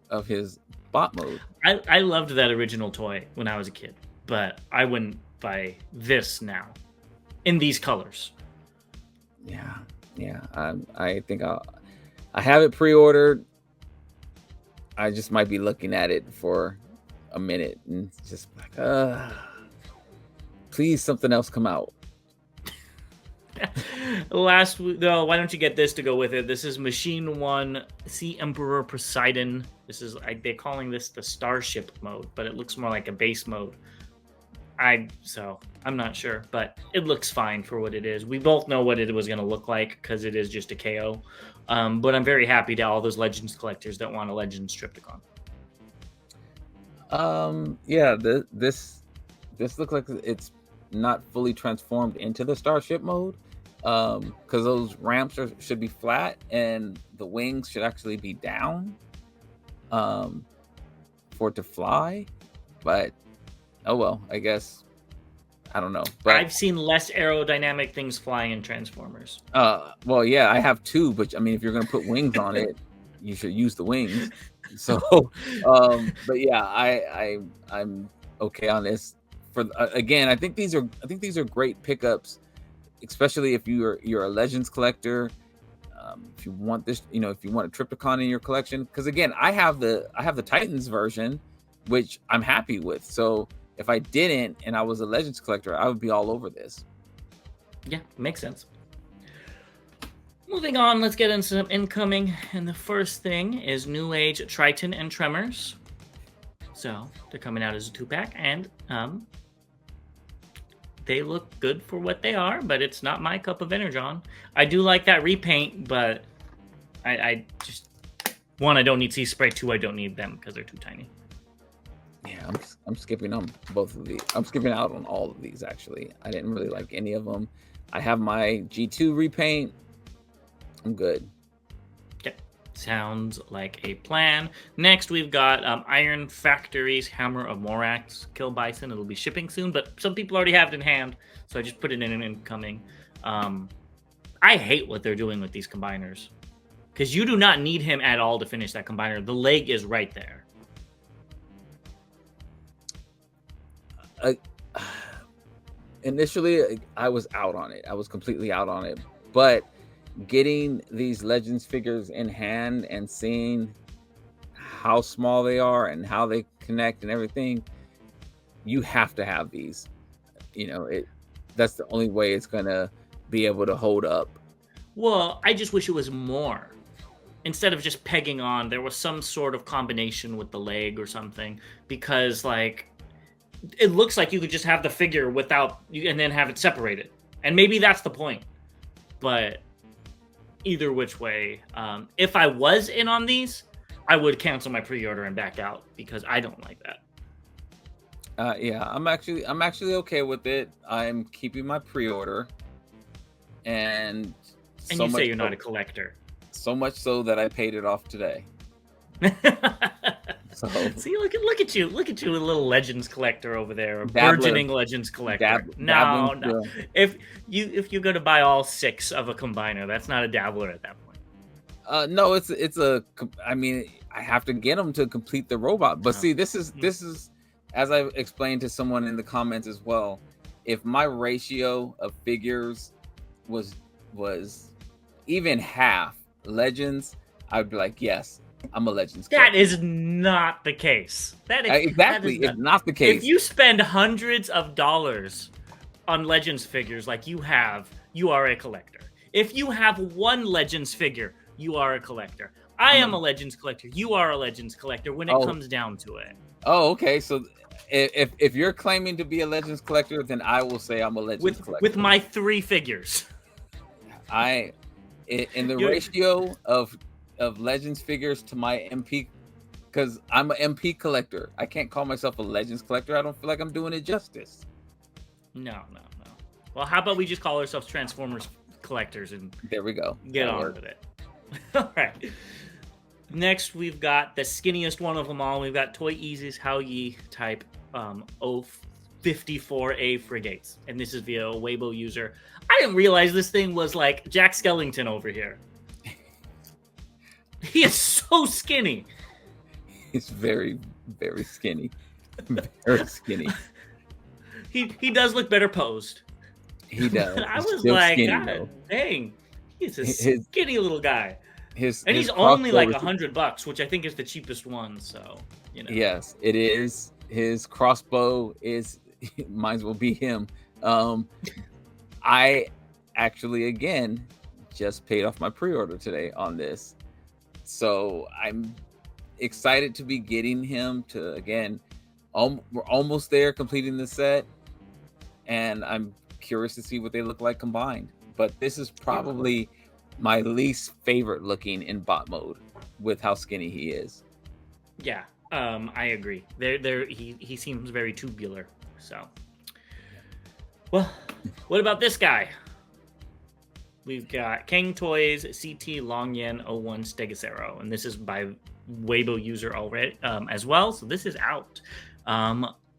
of his bot mode. I loved that original toy when I was a kid, but I wouldn't buy this now in these colors. Yeah. I think I have it pre-ordered. I just might be looking at it for a minute and just like, please something else come out. Why don't you get this to go with it? This is Machine 1 Sea Emperor Poseidon. This is they're calling this the Starship mode, but it looks more like a base mode. I'm not sure, but it looks fine for what it is. We both know what it was going to look like because it is just a KO. But I'm very happy to all those Legends collectors that want a Legends Triptychon. Yeah, this looks like it's not fully transformed into the Starship mode. Because those ramps should be flat and the wings should actually be down for it to fly. But oh well, I guess I don't know. But I've seen less aerodynamic things flying in Transformers. Well, yeah, I have two, but I mean, if you're gonna put wings on it, you should use the wings. So, but yeah, I'm okay on this. For again, I think these are great pickups, especially if you're a Legends collector. If you want this, if you want a Triptychon in your collection, because again, I have the Titans version, which I'm happy with. So if I didn't and I was a Legends collector, I would be all over this. Yeah, makes sense. Moving on, let's get into some incoming. And the first thing is New Age Triton and Tremors. So they're coming out as a 2-pack, and they look good for what they are, but it's not my cup of Energon. I do like that repaint, but I just, one, I don't need sea spray. Two, I don't need them because they're too tiny. Yeah, I'm skipping on both of these. I'm skipping out on all of these, actually. I didn't really like any of them. I have my G2 repaint. I'm good. Okay, sounds like a plan. Next, we've got Iron Factory's Hammer of Morax. Kill Bison. It'll be shipping soon, but some people already have it in hand, so I just put it in an incoming. I hate what they're doing with these combiners, because you do not need him at all to finish that combiner. The leg is right there. Initially, I was out on it. I was completely out on it. But getting these Legends figures in hand and seeing how small they are and how they connect and everything, you have to have these. That's the only way it's gonna be able to hold up. Well, I just wish it was more. Instead of just pegging on, there was some sort of combination with the leg or something, because it looks like you could just have the figure and then have it separated. And maybe that's the point. But either which way, if I was in on these, I would cancel my pre-order and back out, because I don't like that. Yeah, I'm actually okay with it. I'm keeping my pre-order. And you say you're not a collector. So much so that I paid it off today. So, see, look at you, a little Legends collector over there, a burgeoning Legends collector. No. If you're going to buy all 6 of a combiner, that's not a dabbler at that point. No, it's a. I mean, I have to get them to complete the robot. But see, this is as I explained to someone in the comments as well. If my ratio of figures was even half Legends, I'd be like, yes, I'm a Legends collector. That is not the case. Exactly, it's not the case. If you spend hundreds of dollars on Legends figures like you have, you are a collector. If you have one Legends figure, you are a collector. I am a Legends collector. You are a Legends collector when it comes down to it. Oh, okay. So if you're claiming to be a Legends collector, then I will say I'm a Legends collector. With my 3 figures. In the ratio of Legends figures to my MP, because I'm an MP collector. I can't call myself a Legends collector. I don't feel like I'm doing it justice. No. Well, how about we just call ourselves Transformers collectors and there we go. Get on with it. All right. Next, we've got the skinniest one of them all. We've got Toy Easy's How Ye type 054A frigates. And this is via a Weibo user. I didn't realize this thing was like Jack Skellington over here. He is so skinny. He's very, very skinny. Very skinny. He does look better posed. He does. I was like, skinny, God dang. He's a skinny little guy. He's only like $100, which I think is the cheapest one. So, you know. Yes, it is. His crossbow might as well be him. I actually, again, just paid off my pre-order today on this. So I'm excited to be getting him to, again, we're almost there completing the set. And I'm curious to see what they look like combined. But this is probably my least favorite looking in bot mode with how skinny he is. Yeah, I agree. He seems very tubular. So, well, what about this guy? We've got Kang Toys CT Longyen 01 Stegosaurus, and this is by Weibo user already as well. So this is out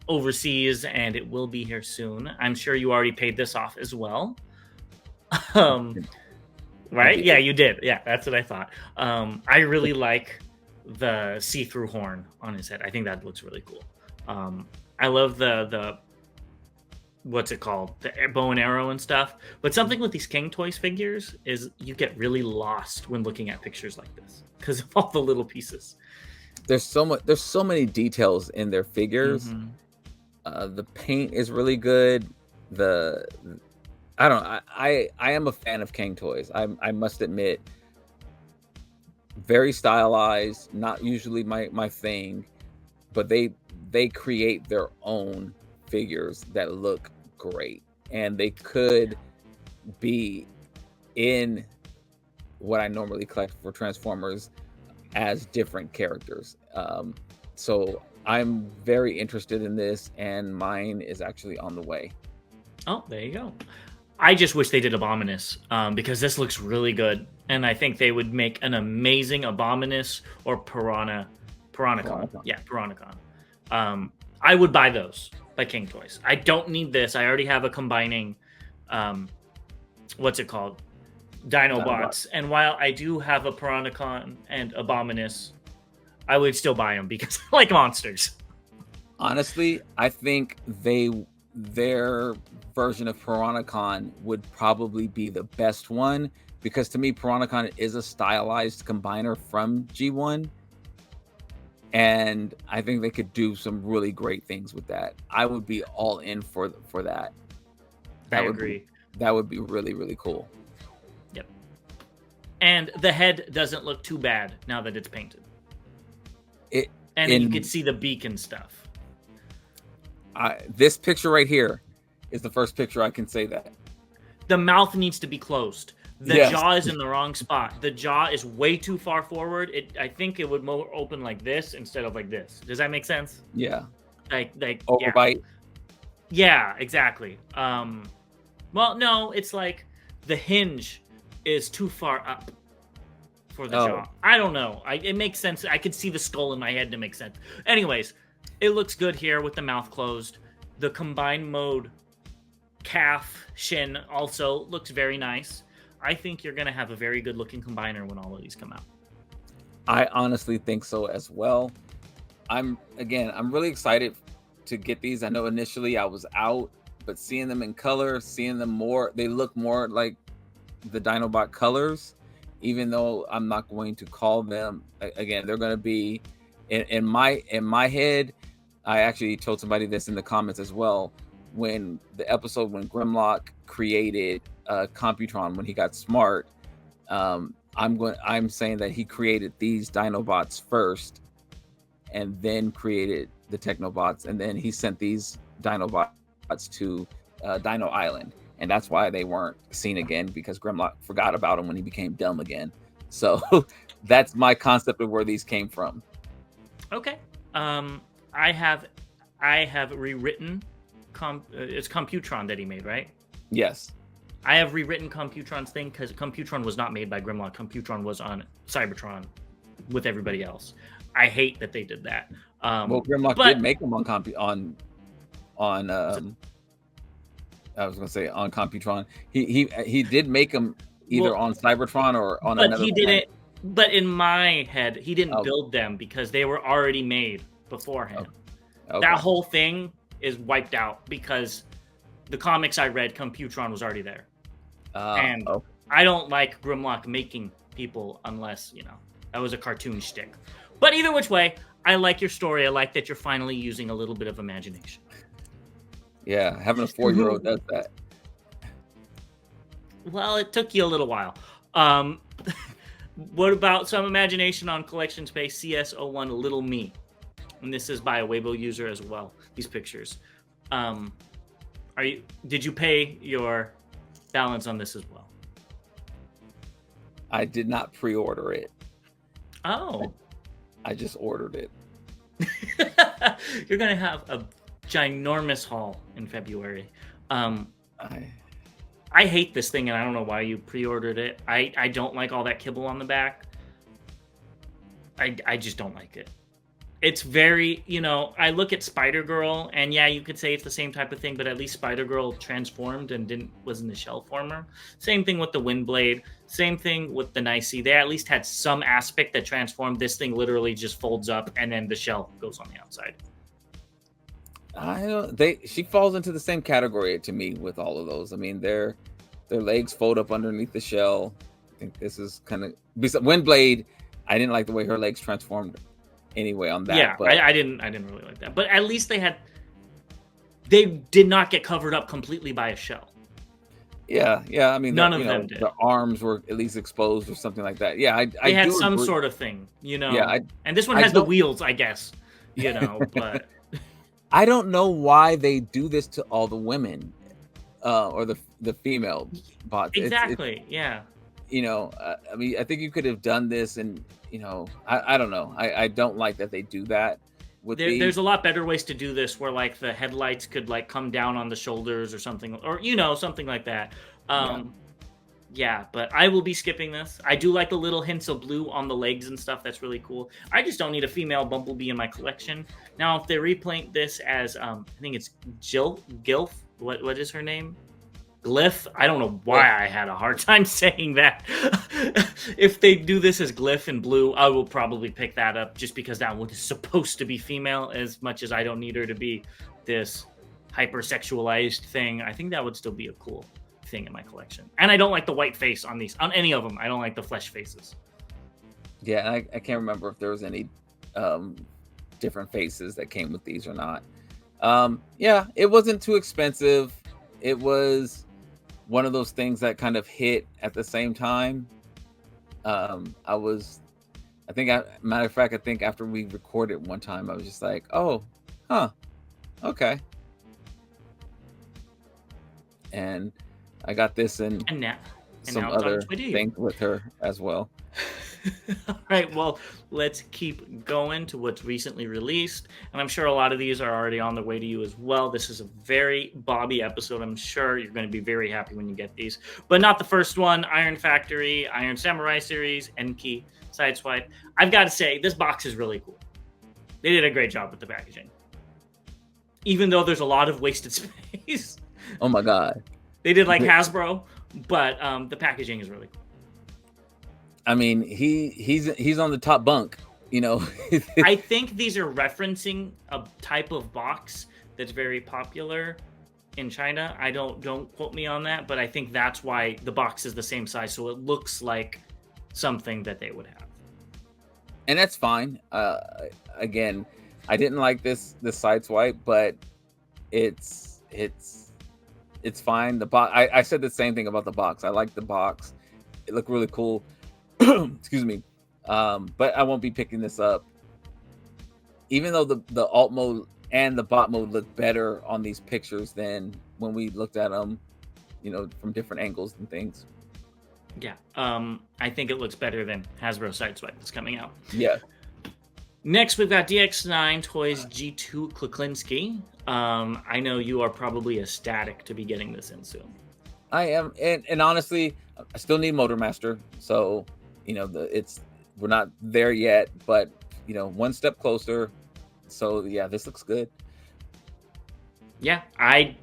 overseas, and it will be here soon. I'm sure you already paid this off as well. Right? Yeah, you did. Yeah, that's what I thought. I really like the see-through horn on his head. I think that looks really cool. I love the what's it called? The bow and arrow and stuff. But something with these Kang Toys figures is you get really lost when looking at pictures like this because of all the little pieces. There's so many details in their figures. Mm-hmm. The paint is really good. I am a fan of Kang Toys. I must admit, very stylized, not usually my thing, but they create their own figures that look great, and they could be in what I normally collect for Transformers as different characters. So I'm very interested in this, and mine is actually on the way. Oh, there you go. I just wish they did Abominus because this looks really good, and I think they would make an amazing Abominus or Piranacon. Yeah, Piranacon. I would buy those by Kang Toys. I don't need this. I already have a combining, what's it called? Dinobots. And while I do have a Piranacon and Abominus, I would still buy them because I like monsters. Honestly, I think their version of Piranacon would probably be the best one, because to me Piranacon is a stylized combiner from G1, and I think they could do some really great things with that. I would be all in for that. I agree. That would be really, really cool. Yep. And the head doesn't look too bad now that it's painted. You can see the beak and stuff. This picture right here is the first picture I can say that. The mouth needs to be closed. The jaw is in the wrong spot. The jaw is way too far forward. I think it would more open like this instead of like this. Does that make sense? Yeah. Like overbite. Yeah, exactly. Well, no, it's like the hinge is too far up for the jaw. I don't know. It makes sense. I could see the skull in my head to make sense. Anyways, it looks good here with the mouth closed. The combined mode calf shin also looks very nice. I think you're going to have a very good looking combiner when all of these come out. I honestly think so as well. I'm really excited to get these. I know initially I was out, but seeing them in color, seeing them more, they look more like the Dinobot colors, even though I'm not going to call them, again, they're going to be in my head. I actually told somebody this in the comments as well. When the episode when Grimlock created Computron, when he got smart, I'm saying that he created these Dinobots first, and then created the Technobots, and then he sent these Dinobots to Dino Island, and that's why they weren't seen again, because Grimlock forgot about them when he became dumb again. So that's my concept of where these came from. Okay. I have rewritten it's Computron that he made, right? Yes. I have rewritten Computron's thing because Computron was not made by Grimlock. Computron was on Cybertron with everybody else. I hate that they did that. Well, Grimlock but did make them on I was gonna say on Computron. He did make them either on Cybertron or on but another he planet. didn't. But in my head, he didn't Oh. build them because they were already made beforehand. Okay. That whole thing is wiped out because the comics I read, Computron was already there. And okay. I don't like Grimlock making people unless, that was a cartoon shtick. But either which way, I like your story. I like that you're finally using a little bit of imagination. Yeah, having a 4-year-old does that. Well, it took you a little while. What about some imagination on Collection Space CS01 Little Me? And this is by a Weibo user as well. These pictures. Did you pay your balance on this as well? I did not pre-order it. Oh. I just ordered it. You're gonna have a ginormous haul in February. I hate this thing, and I don't know why you pre-ordered it. I don't like all that kibble on the back. I just don't like it. It's very, I look at Spider-Girl, and yeah, you could say it's the same type of thing, but at least Spider-Girl transformed and wasn't the shell former. Same thing with the Windblade. Same thing with the Nicey. They at least had some aspect that transformed. This thing literally just folds up, and then the shell goes on the outside. She falls into the same category to me with all of those. I mean, their legs fold up underneath the shell. I think this is kind of Windblade. I didn't like the way her legs transformed anyway on that. Yeah, but I didn't really like that. But at least they did not get covered up completely by a shell. Yeah. I mean, none of them did. The arms were at least exposed or something like that. Yeah, they had some sort of thing, Yeah, and this one has the wheels, I guess. But I don't know why they do this to all the women, or the female bots. Exactly. Yeah. I mean, I think you could have done this, and I don't know. I don't like that they do that. There's a lot better ways to do this, where like the headlights could like come down on the shoulders or something, or something like that. Yeah, but I will be skipping this. I do like the little hints of blue on the legs and stuff. That's really cool. I just don't need a female Bumblebee in my collection. Now, if they repaint this as, I think it's Gilf. What is her name? Glyph? I don't know why I had a hard time saying that. If they do this as Glyph in blue, I will probably pick that up just because that one is supposed to be female, as much as I don't need her to be this hypersexualized thing. I think that would still be a cool thing in my collection. And I don't like the white face on any of them. I don't like the flesh faces. Yeah, I can't remember if there was any different faces that came with these or not. Yeah, it wasn't too expensive. It was one of those things that kind of hit at the same time. Matter of fact, I think after we recorded one time, I was just like, oh, okay. And I got this and some other things with her as well. All right, well, let's keep going to what's recently released. And I'm sure a lot of these are already on the way to you as well. This is a very Bobby episode. I'm sure you're going to be very happy when you get these. But not the first one. Iron Factory, Iron Samurai series, Enki, Sideswipe. I've got to say, this box is really cool. They did a great job with the packaging. Even though there's a lot of wasted space. Oh my God. They did like Hasbro, but the packaging is really cool. I mean, he's on the top bunk, I think these are referencing a type of box that's very popular in China. I don't quote me on that, but I think that's why the box is the same size, so it looks like something that they would have. And that's fine. Again, I didn't like this Sideswipe, but it's fine. The box. I said the same thing about the box. I like the box. It looked really cool. Excuse me. But I won't be picking this up. Even though the alt mode and the bot mode look better on these pictures than when we looked at them, from different angles and things. Yeah. I think it looks better than Hasbro Sideswipe that's coming out. Yeah. Next, we've got DX9 Toys G2 Klinsky. I know you are probably ecstatic to be getting this in soon. I am, and honestly, I still need Motor Master, so it's We're not there yet, but you know, one step closer. So yeah, this looks good. Yeah, I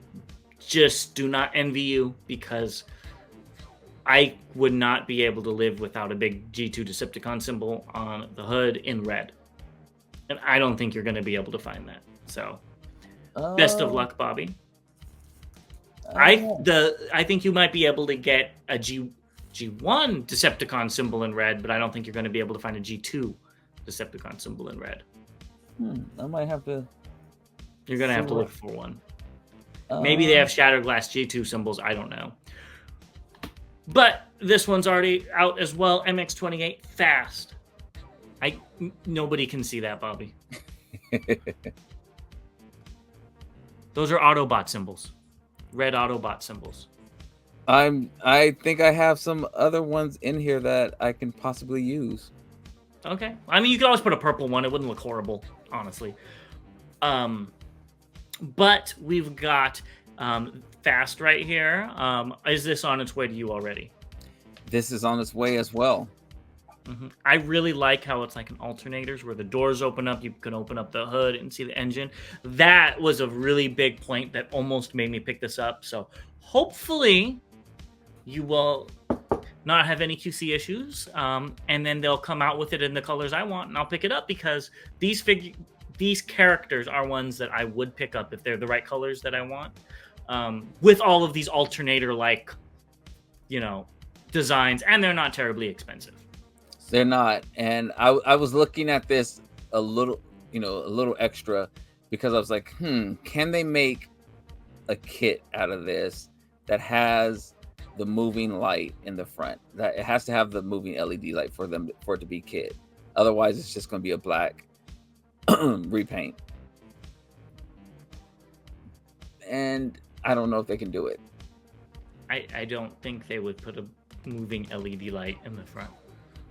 just do not envy you because I would not be able to live without a big G2 Decepticon symbol on the hood in red. And I don't think you're going to be able to find that. So, best of luck, Bobby. I think you might be able to get a G1 Decepticon symbol in red, but I don't think you're going to be able to find a G2 Decepticon symbol in red. I might have to. You're going to have to look for one. Maybe they have Shatterglass G2 symbols. I don't know. But this one's already out as well. MX28 Fast. Nobody can see that, Bobby. Those are Autobot symbols. Red Autobot symbols. I think I have some other ones in here that I can possibly use. Okay. I mean, you could always put a purple one. It wouldn't look horrible, honestly. But we've got Fast right here. Is this on its way to you already? This is on its way as well. I really like how it's like an alternators where the doors open up. You can open up the hood and see the engine. That was a really big point that almost made me pick this up. So hopefully you will not have any QC issues. And then they'll come out with it in the colors I want, and I'll pick it up because these characters are ones that I would pick up if they're the right colors that I want. With all of these alternator-like, designs, and they're not terribly expensive. They're not. And I was looking at this a little extra because I was like, can they make a kit out of this that has the moving light in the front? That it has to have the moving LED light for it to be kit. Otherwise, it's just going to be a black repaint. And I don't know if they can do it. I don't think they would put a moving LED light in the front.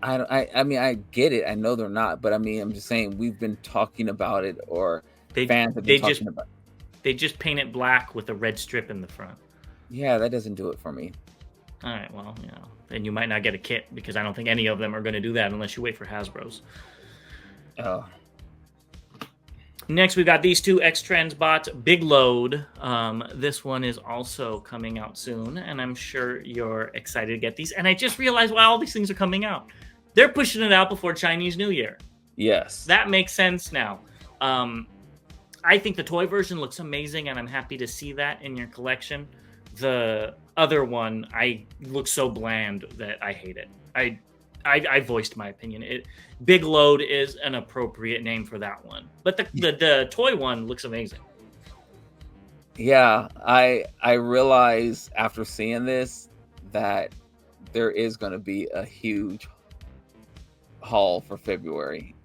I mean, I get it. I know they're not, but I mean, I'm just saying we've been talking about it, or fans have been talking about it. They just paint it black with a red strip in the front. Yeah, that doesn't do it for me. All right, well, then you might not get a kit because I don't think any of them are going to do that unless you wait for Hasbro's. Oh. Next, we've got these two XTransbots, Big Load. This one is also coming out soon, and I'm sure you're excited to get these. And I just realized why all these things are coming out. They're pushing it out before Chinese New Year. Yes. That makes sense now. I think the toy version looks amazing, and I'm happy to see that in your collection. The other one, looks so bland that I hate it. I voiced my opinion. Big Load is an appropriate name for that one, but the toy one looks amazing. Yeah, I realize after seeing this that there is going to be a huge haul for February.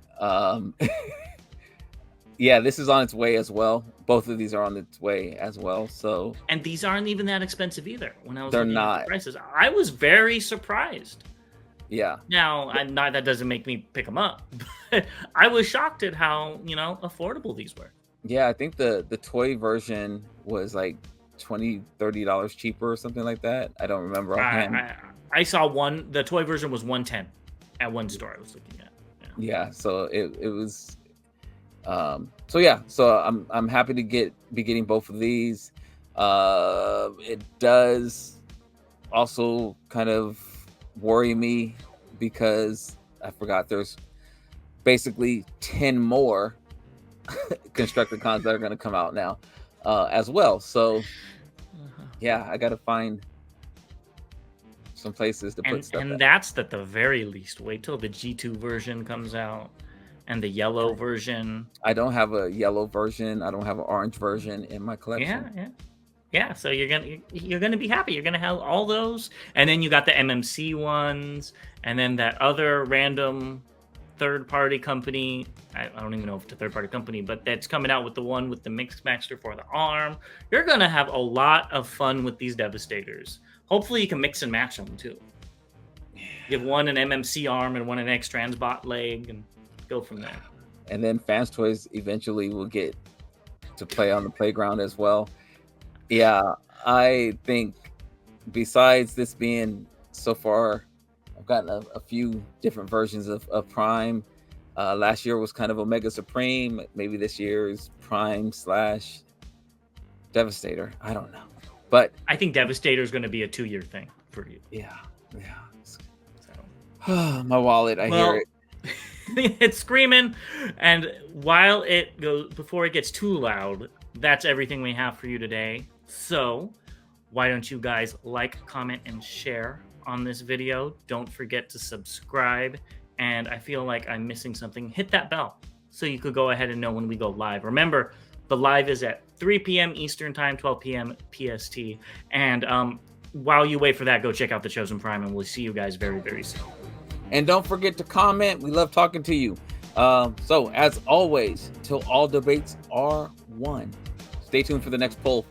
Yeah, this is on its way as well. Both of these are on its way as well. So, and these aren't even that expensive either. When I was they're looking not at the prices, I was very surprised. Yeah. Now, that doesn't make me pick them up, but I was shocked at how affordable these were. Yeah, I think the toy version was like $20-$30 cheaper or something like that. I don't remember offhand. I saw one. The toy version was $110 at one store I was looking at. Yeah, so it was. So yeah, so I'm happy to be getting both of these. It does also kind of worry me because I forgot there's basically 10 more Constructicons that are going to come out now as well. So yeah, I got to find some places to put stuff. And that's at the very least. Wait till the G2 version comes out and the yellow version. I don't have a yellow version. I don't have an orange version in my collection. Yeah, so you're gonna be happy. You're gonna have all those, and then you got the MMC ones, and then that other random third-party company. I don't even know if it's a third-party company, but that's coming out with the one with the Mixmaster for the arm. You're gonna have a lot of fun with these Devastators. Hopefully, you can mix and match them too. Give one an MMC arm and one an XTransbot leg, and go from there. And then Fans Toys eventually will get to play on the playground as well. Yeah, I think besides this being so far I've gotten a few different versions of Prime. Last year was kind of Omega Supreme. Maybe this year is Prime / Devastator. I don't know. But I think Devastator is going to be a 2-year thing for you. Yeah. So. My wallet, I hear it. It's screaming, and while it goes, before it gets too loud, that's everything we have for you today. So why don't you guys like, comment, and share on this video? Don't forget to subscribe, and I feel like I'm missing something. Hit that bell so you could go ahead and know when we go live. Remember, the live is at 3 p.m. Eastern Time, 12 p.m. PST, and while you wait for that, go check out The Chosen Prime, and we'll see you guys very, very soon. And don't forget to comment. We love talking to you. So, as always, till all debates are won. Stay tuned for the next poll.